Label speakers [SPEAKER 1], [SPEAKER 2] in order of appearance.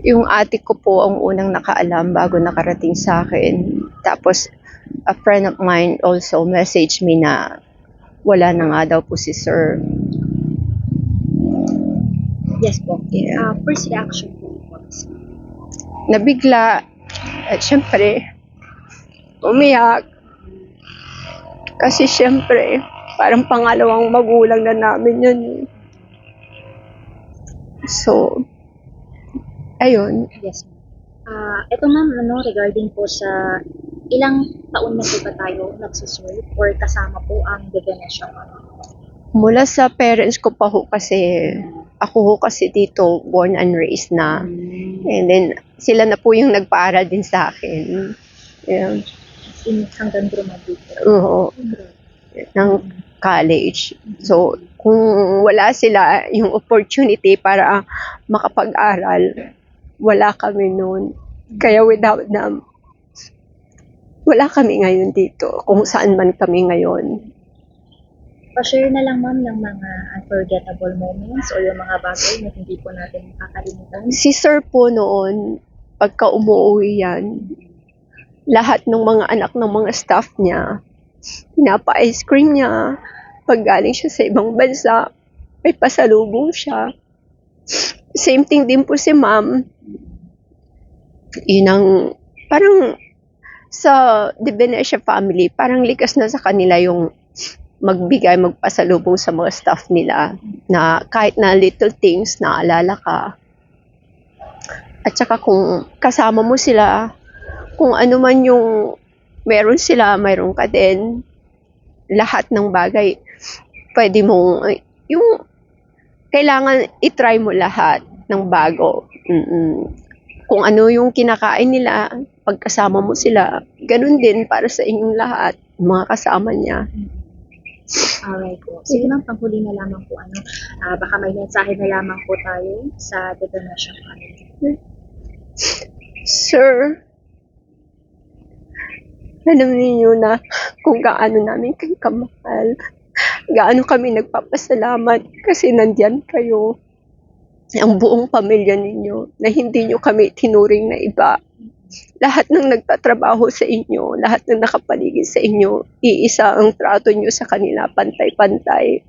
[SPEAKER 1] Yung ate ko po ang unang nakaalam bago nakarating sa akin. Tapos, a friend of mine also messaged me na wala na nga daw po si sir.
[SPEAKER 2] Yes po.
[SPEAKER 1] Yeah.
[SPEAKER 2] First reaction po was,
[SPEAKER 1] Nabigla at syempre, umiyak. Kasi syempre, parang pangalawang magulang na namin yun. So, ayun.
[SPEAKER 2] yes. Ito ma'am, regarding po sa ilang taon na po ba tayo nagsiserve or kasama po ang The Venetia Family?
[SPEAKER 1] Mula sa parents ko pa ho kasi, ako ho kasi dito born and raised na. And then, sila na po yung nagpaaral din sa akin. Yeah.
[SPEAKER 2] Hanggang graduate po.
[SPEAKER 1] Oo. Ng college. So, kung wala sila yung opportunity para makapag-aral, wala kami noon. Kaya without them, wala kami ngayon dito, kung saan man kami ngayon.
[SPEAKER 2] Pa-share na lang ma'am ng mga unforgettable moments o yung mga bagay na hindi po natin makakalimutan.
[SPEAKER 1] Si sir po noon, pagka umuwi yan, lahat ng mga anak ng mga staff niya, pinapa-ice cream niya. Pag galing siya sa ibang bansa, may pasalubong siya. Same thing din po si ma'am. Yun ang, parang sa The Venetia family, parang likas na sa kanila yung magbigay, magpasalubong sa mga staff nila na kahit na little things, naalala ka. At saka kung kasama mo sila, kung ano man yung meron sila, mayroon ka din. Lahat ng bagay, pwede mong, yung kailangan itry mo lahat ng bago. Kung ano yung kinakain nila, pagkasama mo sila, ganun din para sa inyong lahat, mga kasama niya.
[SPEAKER 2] Alright po. Sige ma'am, panghuli na lamang po baka may mensahe na lamang po tayo sa The Venetia Family.
[SPEAKER 1] Sir, alam niyo na kung gaano namin kayo kamahal. Gaano kami nagpapasalamat kasi nandyan kayo. Ang buong pamilya ninyo na hindi nyo kami tinuring na iba. Lahat ng nagtatrabaho sa inyo, lahat ng nakapaligid sa inyo, iisa ang trato nyo sa kanila, pantay-pantay.